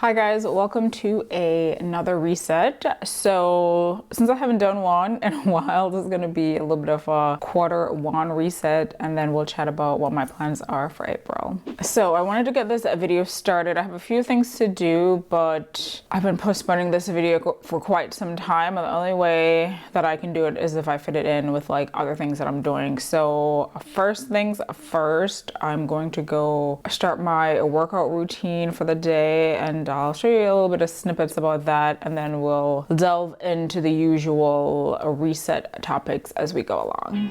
Hi guys, welcome to another reset. So since I haven't done one in a while, this is going to be a little bit of a quarter one reset, and then we'll chat about what my plans are for April. So I wanted to get this video started. I have a few things to do, but I've been postponing this video for quite some time, and the only way that I can do it is if I fit it in with like other things that I'm doing. So first things first, I'm going to go start my workout routine for the day, and I'll show you a little bit of snippets about that, and then we'll delve into the usual reset topics as we go along.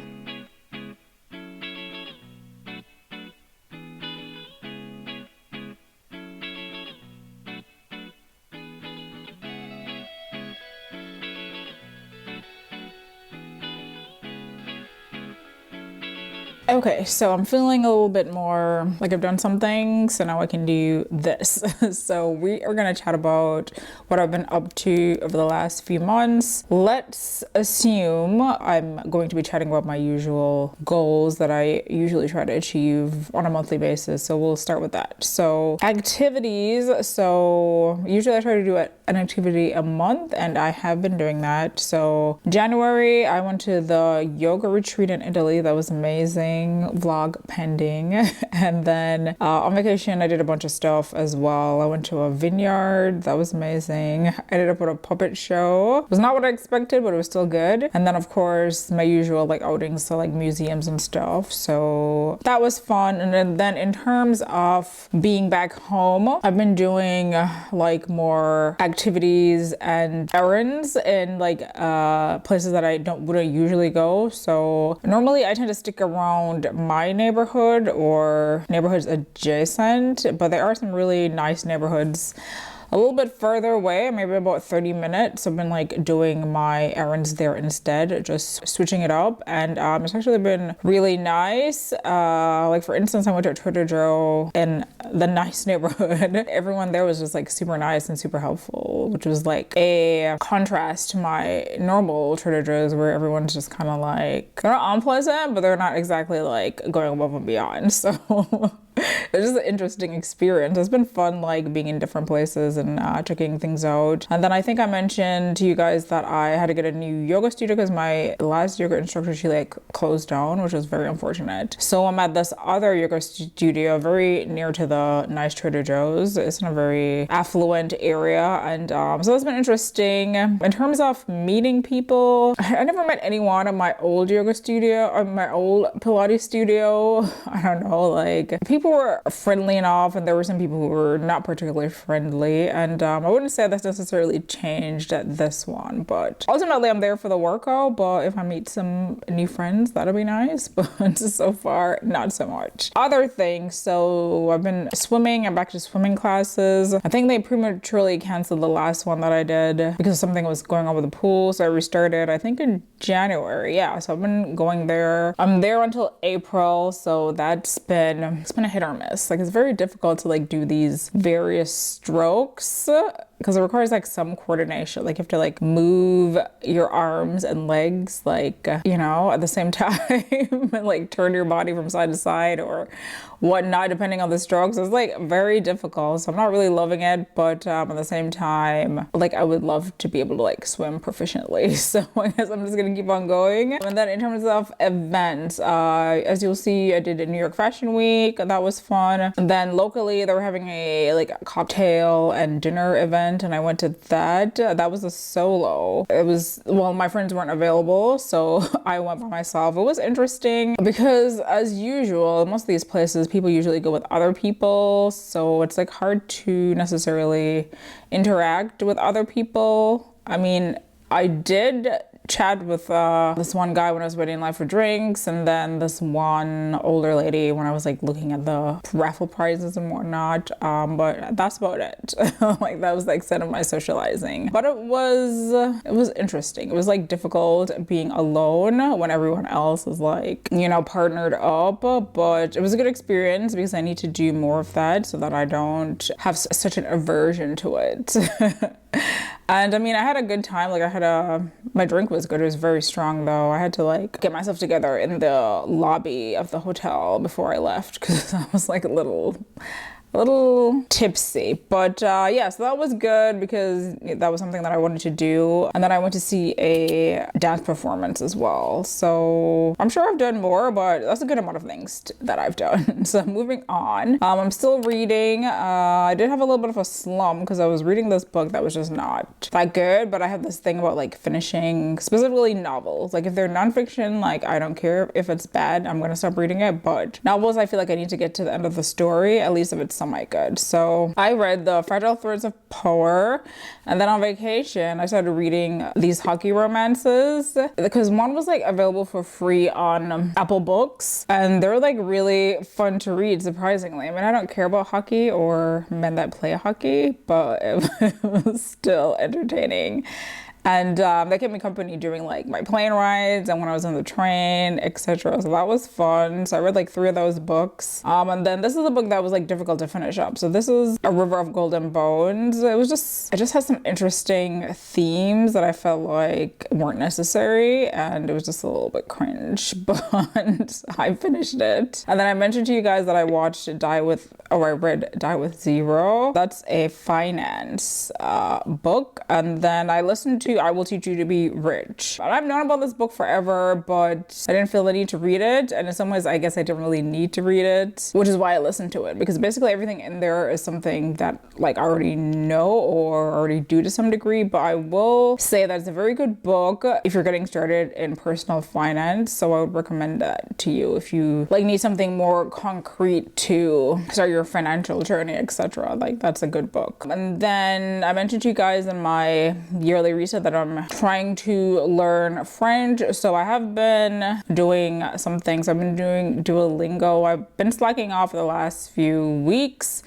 Okay, so I'm feeling a little bit more like I've done something, so now I can do this. So we are gonna chat about what I've been up to over the last few months. Let's assume I'm going to be chatting about my usual goals that I usually try to achieve on a monthly basis. So we'll start with that. So activities. So usually I try to do an activity a month, and I have been doing that. So January, I went to the yoga retreat in Italy. That was amazing. Vlog pending. And then on vacation I did a bunch of stuff as well. I went to a vineyard. That was amazing. I ended up with a puppet show. It was not what I expected, but it was still good. And then of course my usual like outings to like museums and stuff, so that was fun. And then in terms of being back home, I've been doing like more activities and errands in like places that I wouldn't usually go. So normally I tend to stick around my neighborhood or neighborhoods adjacent, but there are some really nice neighborhoods a little bit further away, maybe about 30 minutes. I've been like doing my errands there instead, just switching it up, and it's actually been really nice. Like for instance, I went to Trader Joe in the nice neighborhood. Everyone there was just like super nice and super helpful, which was like a contrast to my normal Trader Joe's where everyone's just kind of like, they're not unpleasant, but they're not exactly like going above and beyond. So it's just an interesting experience. It's been fun like being in different places and checking things out. And then I think I mentioned to you guys that I had to get a new yoga studio because my last yoga instructor, she like closed down, which was very unfortunate. So I'm at this other yoga studio very near to the nice Trader Joe's. It's in a very affluent area, and so it's been interesting. In terms of meeting people, I never met anyone at my old yoga studio or my old Pilates studio. I don't know, like people were friendly enough, and there were some people who were not particularly friendly, and I wouldn't say that's necessarily changed at this one, but ultimately I'm there for the workout. But if I meet some new friends, that'll be nice. But so far not so much. Other things, so I've been swimming. I'm back to swimming classes. I think they prematurely canceled the last one that I did because something was going on with the pool, so I restarted I think in January. Yeah, so I've been going there. I'm there until April, so it's been a hit or miss. Like it's very difficult to like do these various strokes because it requires like some coordination. Like you have to like move your arms and legs like you know, at the same time and like turn your body from side to side or whatnot depending on the strokes. It's like very difficult, so I'm not really loving it, but at the same time like I would love to be able to like swim proficiently. So I guess I'm just gonna keep on going. And then in terms of events, as you'll see, I did a New York Fashion Week. That was fun. And then locally they were having a like a cocktail and dinner event, and I went to that. That was a solo. It was, well, my friends weren't available, so I went by myself. It was interesting because as usual, most of these places people usually go with other people, so it's like hard to necessarily interact with other people. I mean, I did chat with this one guy when I was waiting in line for drinks, and then this one older lady when I was like looking at the raffle prizes and whatnot, but that's about it. Like that was the extent of my socializing, but it was interesting. It was like difficult being alone when everyone else is like, you know, partnered up, but it was a good experience because I need to do more of that so that I don't have such an aversion to it. And I mean, I had a good time. Like my drink was good. It was very strong though. I had to like get myself together in the lobby of the hotel before I left because I was like a little a little tipsy. But yeah, so that was good because that was something that I wanted to do. And then I went to see a dance performance as well. So I'm sure I've done more, but that's a good amount of things that I've done. So moving on, I'm still reading. I did have a little bit of a slump because I was reading this book that was just not that good, but I have this thing about like finishing specifically novels. Like if they're nonfiction, like I don't care if it's bad, I'm gonna stop reading it. But novels, I feel like I need to get to the end of the story, at least if it's semi good. So I read The Fragile Threads of Power, and then on vacation I started reading these hockey romances because one was like available for free on Apple Books, and they're like really fun to read, surprisingly. I mean, I don't care about hockey or men that play hockey, but it was still entertaining. And they kept me company during like my plane rides and when I was on the train, etc. So that was fun. So I read like 3 of those books. And then this is a book that was like difficult to finish up. So this is A River of Golden Bones. It just has some interesting themes that I felt like weren't necessary, and it was just a little bit cringe, but I finished it. And then I mentioned to you guys that I read Die with Zero. That's a finance book. And then I listened to I Will Teach You to Be Rich. I've known about this book forever, but I didn't feel the need to read it. And in some ways, I guess I didn't really need to read it, which is why I listened to it, because basically everything in there is something that like I already know or already do to some degree. But I will say that it's a very good book if you're getting started in personal finance. So I would recommend that to you if you like need something more concrete to start your financial journey, etc. Like that's a good book. And then I mentioned to you guys in my yearly reset that I'm trying to learn French. So I have been doing some things. I've been doing Duolingo. I've been slacking off the last few weeks.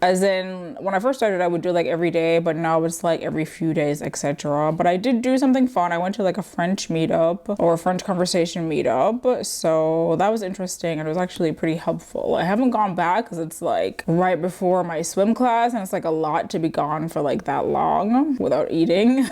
As in, when I first started, I would do like every day, but now it's like every few days, etc. But I did do something fun. I went to like a French meetup or a French conversation meetup. So that was interesting and it was actually pretty helpful. I haven't gone back because it's like right before my swim class and it's like a lot to be gone for like that long without eating.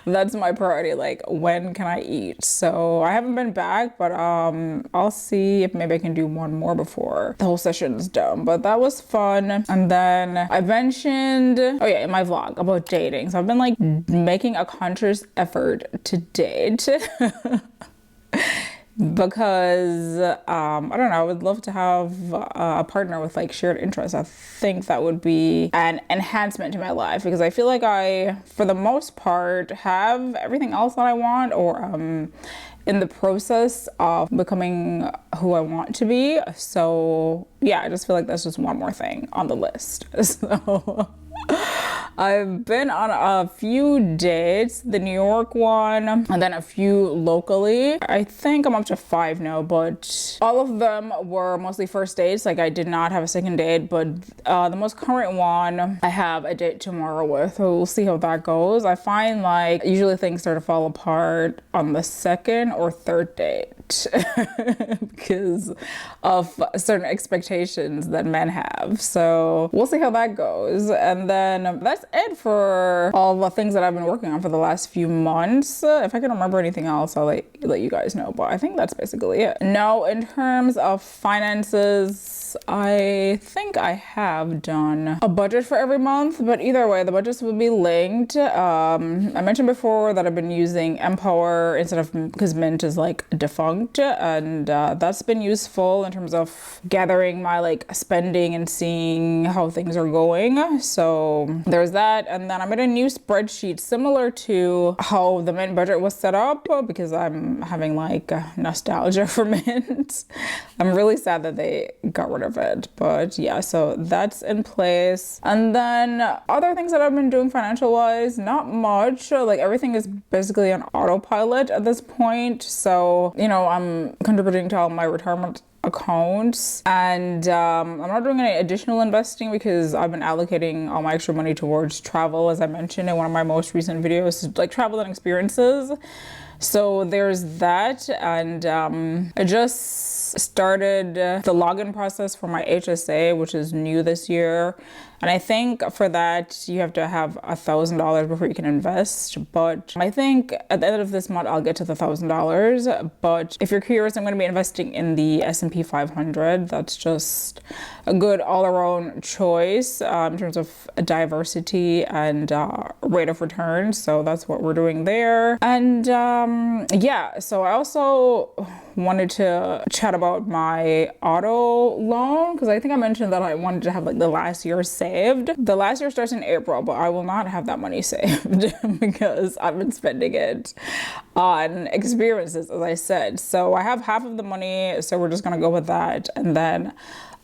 That's my priority, like when can I eat? So I haven't been back, but I'll see if maybe I can do one more before the whole session's done. But that was fun. And then I mentioned, oh yeah, in my vlog about dating. So I've been like making a conscious effort to date. Because I don't know, I would love to have a partner with like shared interests. I think that would be an enhancement to my life, because I feel like I, for the most part, have everything else that I want, or in the process of becoming who I want to be. So yeah, I just feel like that's just one more thing on the list. So I've been on a few dates, the New York one, and then a few locally. I think I'm up to 5 now, but all of them were mostly first dates. Like I did not have a second date, but the most current one, I have a date tomorrow with. So we'll see how that goes. I find like usually things start to fall apart on the second or third date because of certain expectations that men have. So we'll see how that goes. And then that's it for all the things that I've been working on for the last few months. If I can remember anything else, I'll let you guys know, but I think that's basically it. Now, in terms of finances, I think I have done a budget for every month, but either way, the budgets will be linked. I mentioned before that I've been using Empower instead of, because Mint is like defunct, and that's been useful in terms of gathering my like spending and seeing how things are going. So there's that. And then I made a new spreadsheet similar to how the Mint budget was set up, because I'm having like nostalgia for Mint. I'm really sad that they got rid of it, but yeah, so that's in place. And then other things that I've been doing financial wise, not much. Like everything is basically on autopilot at this point. So, you know, I'm contributing to all my retirement accounts, and I'm not doing any additional investing because I've been allocating all my extra money towards travel, as I mentioned in one of my most recent videos, like travel and experiences. So there's that, and I just started the login process for my HSA, which is new this year. And I think for that, you have to have $1,000 before you can invest. But I think at the end of this month, I'll get to the $1,000. But if you're curious, I'm going to be investing in the S&P 500. That's just a good all-around choice in terms of diversity and rate of return. So that's what we're doing there. And yeah, so I also wanted to chat about my auto loan, because I think I mentioned that I wanted to have like the last year saved. The last year starts in April, but I will not have that money saved because I've been spending it on experiences, as I said. So I have half of the money, so we're just gonna go with that, and then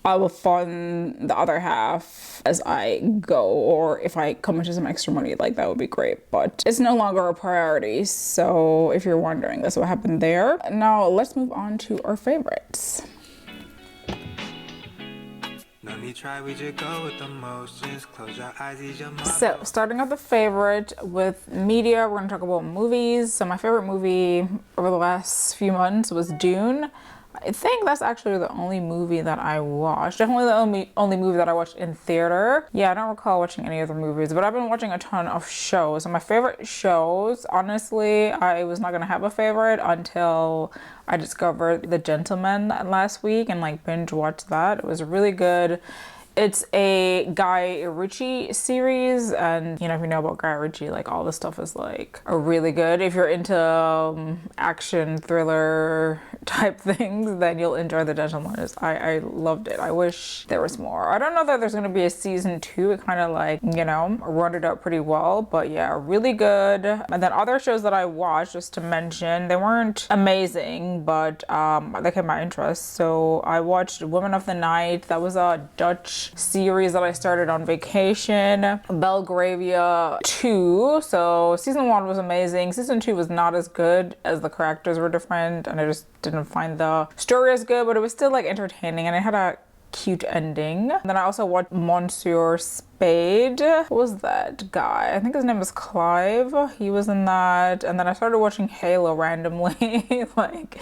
I will fund the other half as I go, or if I come into some extra money, like that would be great, but it's no longer a priority. So if you're wondering, that's what happened there. Now let's move on to our favorites. So starting off the favorite with media, we're gonna talk about movies. So my favorite movie over the last few months was Dune. I think that's actually the only movie that I watched. Definitely the only movie that I watched in theater. Yeah, I don't recall watching any other movies, but I've been watching a ton of shows. And my favorite shows, honestly, I was not gonna have a favorite until I discovered The Gentleman last week and like binge watched that. It was really good. It's a Guy Ritchie series, and you know, if you know about Guy Ritchie, like all this stuff is like really good. If you're into action thriller type things, then you'll enjoy The Gentleman. I loved it. I wish there was more. I don't know that there's gonna be a season 2. It kind of like, you know, rounded out pretty well, but yeah, really good. And then other shows that I watched, just to mention, they weren't amazing, but they kept my interest. So I watched Women of the Night. That was a Dutch series that I started on vacation. Belgravia 2. So season 1 was amazing. Season 2 was not as good, as the characters were different, and I just didn't find the story as good, but it was still like entertaining, and it had a cute ending. And then I also watched Monsieur Spade. What was that guy? I think his name was Clive. He was in that. And then I started watching Halo randomly. like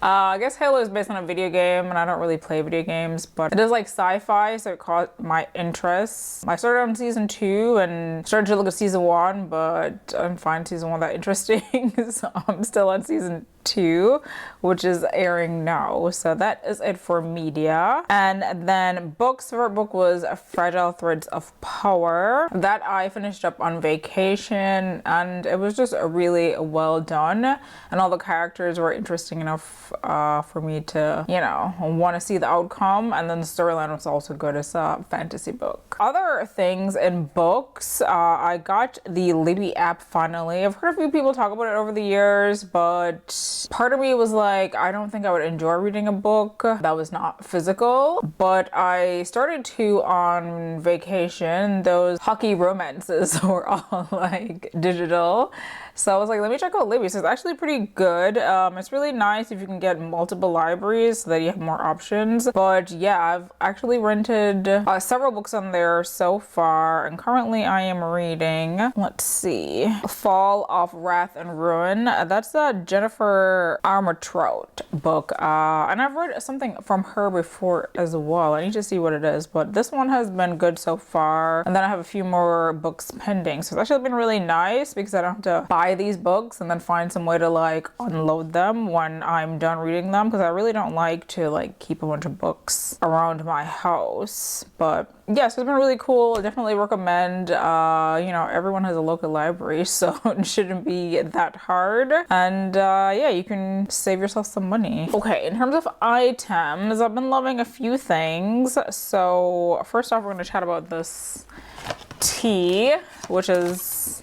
I guess Halo is based on a video game, and I don't really play video games, but it is like sci-fi, so it caught my interest. I started on season 2 and started to look at season 1, but I didn't find season 1 that interesting, so I'm still on season 2, which is airing now. So that is it for media. And then books. Favorite book was Fragile Threads of Power. That I finished up on vacation, and it was just really well done, and all the characters were interesting enough for me to, you know, want to see the outcome. And then the storyline was also good. It's a fantasy book. Other things in books, I got the Libby app finally. I've heard a few people talk about it over the years, but part of me was like, I don't think I would enjoy reading a book that was not physical. But I started to on vacation. Those hockey romances were all like digital. So I was like, let me check out Libby. So it's actually pretty good. It's really nice if you can get multiple libraries so that you have more options. But yeah, I've actually rented several books on there so far. And currently I am reading, let's see, Fall of Wrath and Ruin. That's a Jennifer Armentrout book. And I've read something from her before as well. I need to see what it is. But this one has been good so far. And then I have a few more books pending. So it's actually been really nice because I don't have to buy these books and then find some way to like unload them when I'm done reading them, because I really don't like to like keep a bunch of books around my house. But yes, it's been really cool. I definitely recommend. You know, everyone has a local library, so it shouldn't be that hard. And yeah, you can save yourself some money. Okay, in terms of items, I've been loving a few things. So first off, we're going to chat about this tea, which is,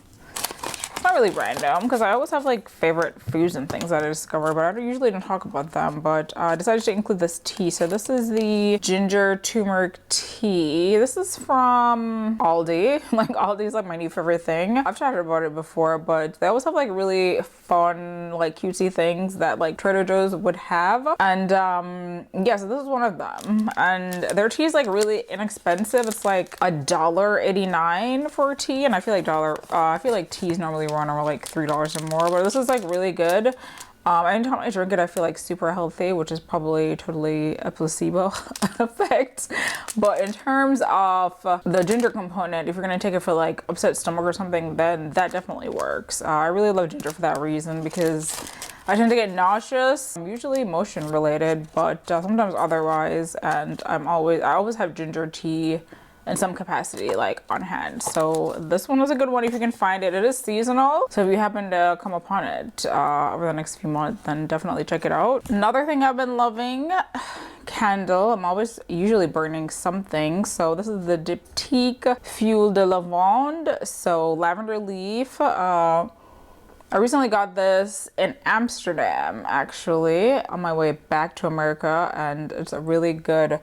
it's not really random because I always have like favorite foods and things that I discover, but I usually don't talk about them. But I decided to include this tea. So this is the ginger turmeric tea. This is from Aldi. Like Aldi is like my new favorite thing. I've chatted about it before, but they always have like really fun, like cutesy things that like Trader Joe's would have. And yeah, so this is one of them. And their tea is like really inexpensive. It's like $1.89 for tea, and I feel like tea is normally around one are like $3 or more, but this is like really good. Anytime I drink it, I feel like super healthy, which is probably totally a placebo effect. But in terms of the ginger component, if you're gonna take it for like upset stomach or something, then that definitely works. I really love ginger for that reason, because I tend to get nauseous. I'm usually emotion related, but sometimes otherwise. And I always have ginger tea in some capacity, like on hand. So this one was a good one if you can find it. It is seasonal, so if you happen to come upon it over the next few months, then definitely check it out. Another thing I've been loving, candle. I'm always usually burning something. So this is the Diptyque Fuel de Lavande, so lavender leaf. I recently got this in Amsterdam, actually, on my way back to America, and it's a really good.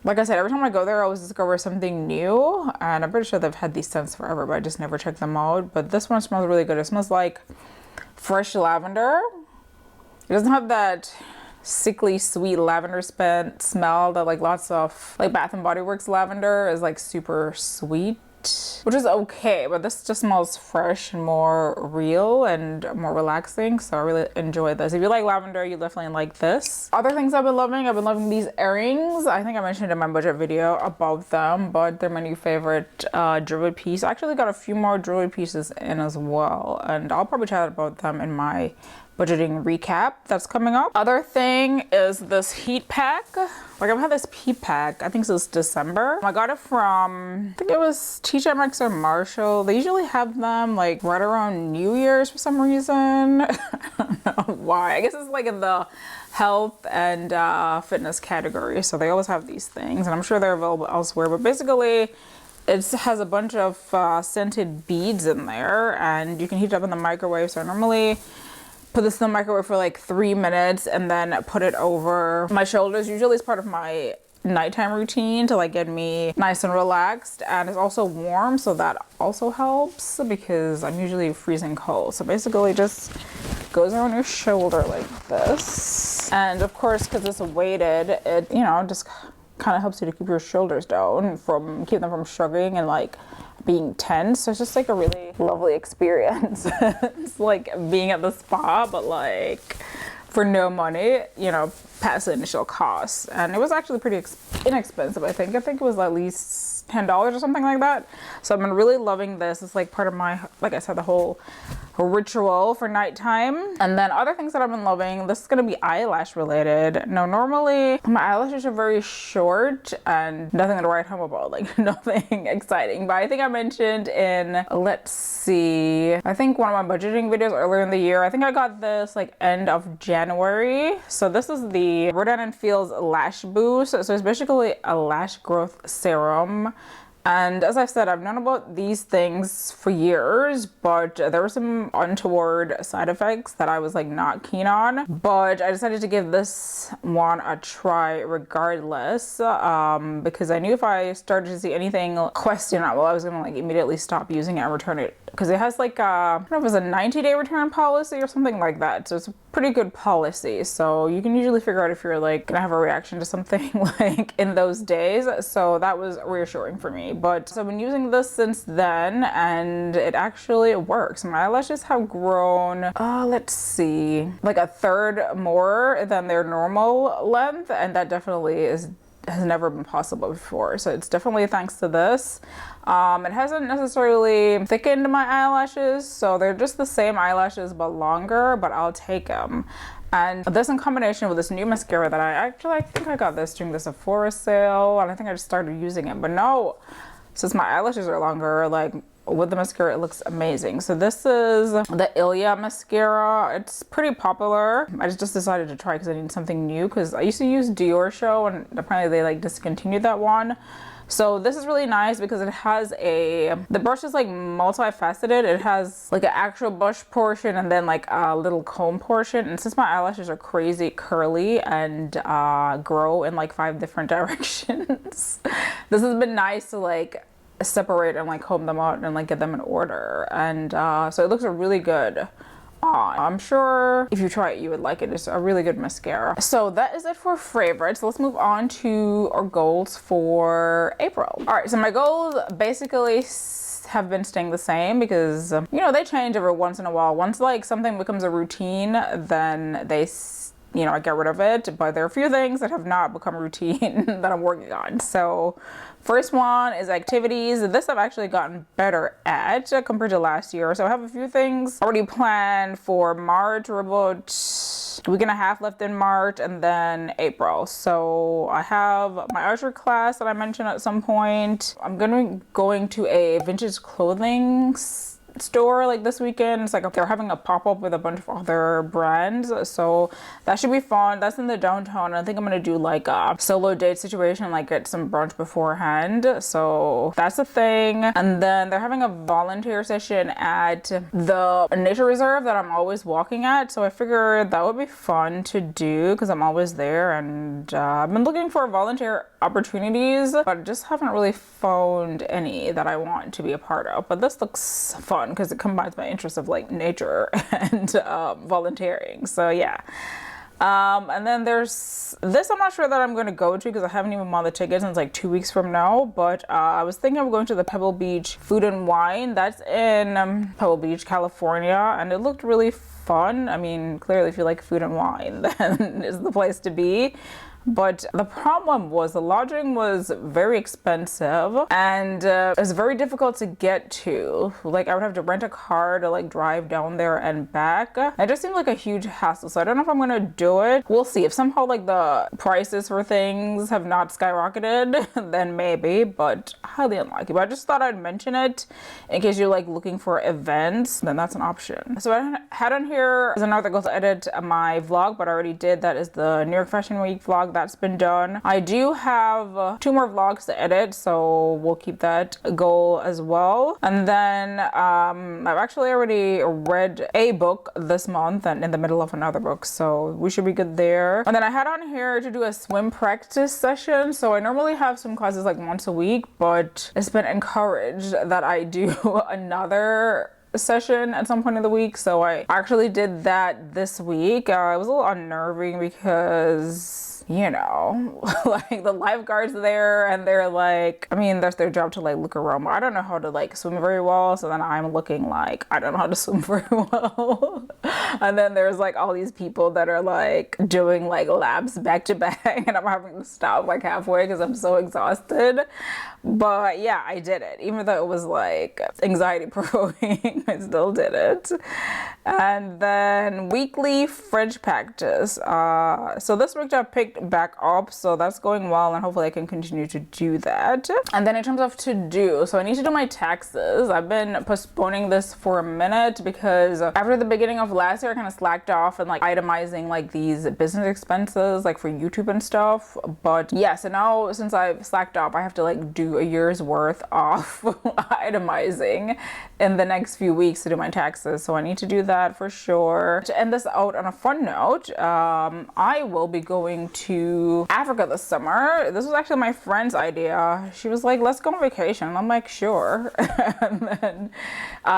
Like I said, every time I go there, I always discover something new, and I'm pretty sure they've had these scents forever, but I just never check them out. But this one smells really good. It smells like fresh lavender. It doesn't have that sickly sweet lavender smell that like lots of like Bath and Body Works lavender is like super sweet, which is okay, but this just smells fresh and more real and more relaxing, so I really enjoy this. If you like lavender, you definitely like this. Other things I've been loving these earrings. I think I mentioned in my budget video about them, but they're my new favorite jewelry piece. I actually got a few more jewelry pieces in as well, and I'll probably chat about them in my budgeting recap that's coming up. Other thing is this heat pack. Like I've had this heat pack, I think since December. I got it from, I think it was TJ or Marshall. They usually have them like right around New Year's for some reason. I don't know why. I guess it's like in the health and fitness category. So they always have these things, and I'm sure they're available elsewhere. But basically, it has a bunch of scented beads in there, and you can heat it up in the microwave. So I normally put this in the microwave for like 3 minutes and then put it over my shoulders. Usually it's part of my nighttime routine to like get me nice and relaxed, and it's also warm, so that also helps because I'm usually freezing cold. So basically just goes around your shoulder like this, and of course because it's weighted, it, you know, just kind of helps you to keep your shoulders down, from keep them from shrugging and like being tense. So it's just like a really lovely experience. It's like being at the spa, but like for no money, you know, past the initial cost. And it was actually pretty inexpensive. I think it was at least $10 or something like that. So I've been really loving this. It's like part of my, like I said, the whole ritual for nighttime. And then other things that I've been loving, this is gonna be eyelash related. Now normally my eyelashes are very short and nothing to write home about, like nothing exciting. But I think I mentioned in, let's see, I think one of my budgeting videos earlier in the year, I think I got this like end of January. So this is the Rodan & Fields Lash Boost. So it's basically a lash growth serum. And as I said, I've known about these things for years, but there were some untoward side effects that I was like not keen on. But I decided to give this one a try regardless, because I knew if I started to see anything questionable, I was gonna like immediately stop using it and return it. Because it has like I don't know if it was a 90-day return policy or something like that. So it's a pretty good policy. So you can usually figure out if you're like gonna have a reaction to something like in those days. So that was reassuring for me. But so I've been using this since then, and it actually works. My eyelashes have grown, let's see, like a third more than their normal length, and that definitely has never been possible before. So it's definitely thanks to this. It hasn't necessarily thickened my eyelashes, so they're just the same eyelashes but longer, but I'll take them. And this in combination with this new mascara that I think I got this during the Sephora sale, and I think I just started using it. But no, since my eyelashes are longer, like with the mascara, it looks amazing. So this is the Ilia mascara. It's pretty popular. I just decided to try because I need something new, because I used to use Dior Show and apparently they like discontinued that one. So this is really nice because it has the brush is like multifaceted. It has like an actual brush portion and then like a little comb portion. And since my eyelashes are crazy curly and grow in like 5 different directions, this has been nice to like separate and like comb them out and like get them in order. And so it looks really good. I'm sure if you try it, you would like it. It's a really good mascara. So that is it for favorites. Let's move on to our goals for April. All right, so my goals basically have been staying the same because, you know, they change every once in a while. Once like something becomes a routine, then you know, I get rid of it. But there are a few things that have not become routine that I'm working on. So first one is activities. This I've actually gotten better at compared to last year. So I have a few things already planned for March. We're about a week and a half left in March, and then April. So I have my archery class that I mentioned at some point. I'm gonna be going to a vintage clothing store like this weekend. It's like they're having a pop-up with a bunch of other brands, so that should be fun. That's in the downtown. I think I'm gonna do like a solo date situation, like get some brunch beforehand, so that's a thing. And then they're having a volunteer session at the nature reserve that I'm always walking at, so I figured that would be fun to do because I'm always there. And I've been looking for volunteer opportunities, but I just haven't really found any that I want to be a part of. But this looks fun because it combines my interest of like nature and volunteering. So yeah. And then there's this I'm not sure that I'm going to go to because I haven't even bought the tickets and it's like 2 weeks from now. But I was thinking of going to the Pebble Beach Food and Wine. That's in Pebble Beach, California, and it looked really fun. I mean, clearly if you like food and wine, then is the place to be. But the problem was the lodging was very expensive and it was very difficult to get to. Like I would have to rent a car to like drive down there and back. It just seemed like a huge hassle. So I don't know if I'm gonna do it. We'll see. If somehow like the prices for things have not skyrocketed, then maybe, but highly unlikely. But I just thought I'd mention it in case you're like looking for events, then that's an option. So I had on here is an article to edit my vlog, but I already did. That is the New York Fashion Week vlog. That's been done. I do have 2 more vlogs to edit, so we'll keep that goal as well. And then I've actually already read a book this month and in the middle of another book, so we should be good there. And then I had on here to do a swim practice session. So I normally have swim classes like once a week, but it's been encouraged that I do another session at some point in the week. So I actually did that this week. It was a little unnerving because, you know, like the lifeguards there and they're like, I mean, that's their job to like look around. I don't know how to like swim very well, so then I'm looking like I don't know how to swim very well. And then there's like all these people that are like doing like laps back to back and I'm having to stop like halfway because I'm so exhausted. But yeah, I did it. Even though it was like anxiety provoking, I still did it. And then weekly French practice. So this week I picked back up, so that's going well and hopefully I can continue to do that. And then in terms of to do, so I need to do my taxes. I've been postponing this for a minute because after the beginning of last year I kind of slacked off and like itemizing like these business expenses like for YouTube and stuff. But yeah, so now since I've slacked off, I have to like do a year's worth of itemizing in the next few weeks to do my taxes, so I need to do that for sure. To end this out on a fun note, I will be going to Africa this summer. This was actually my friend's idea. She was like, let's go on vacation. I'm like, sure. And then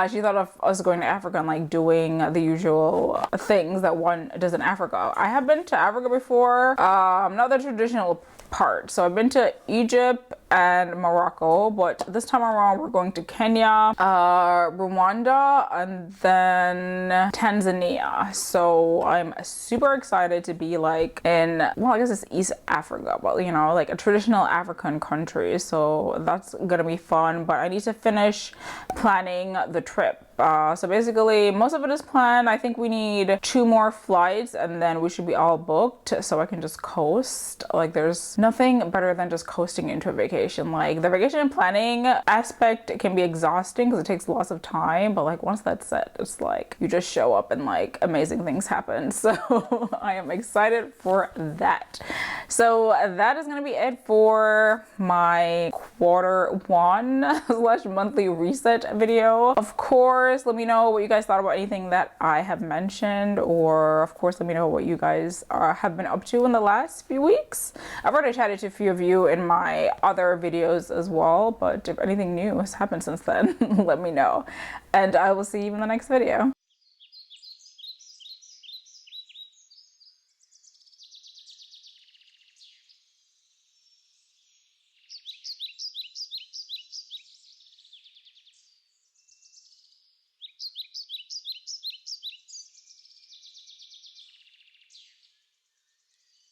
she thought of us going to Africa and like doing the usual things that one does in Africa. I have been to Africa before, not the traditional part. So I've been to Egypt and Morocco, but this time around we're going to Kenya, Rwanda, and then Tanzania. So I'm super excited to be like in, well, I guess it's East Africa, but you know, like a traditional African country. So that's gonna be fun, but I need to finish planning the trip. So basically most of it is planned. I think we need 2 more flights and then we should be all booked so I can just coast. Like there's nothing better than just coasting into a vacation. Like the vacation planning aspect can be exhausting because it takes lots of time, but like once that's set, it's like you just show up and like amazing things happen. So I am excited for that. So that is going to be it for my Q1 / monthly reset video. Of course, let me know what you guys thought about anything that I have mentioned, or of course let me know what you guys have been up to in the last few weeks. I've already chatted to a few of you in my other videos as well, but if anything new has happened since then, let me know, and I will see you in the next video.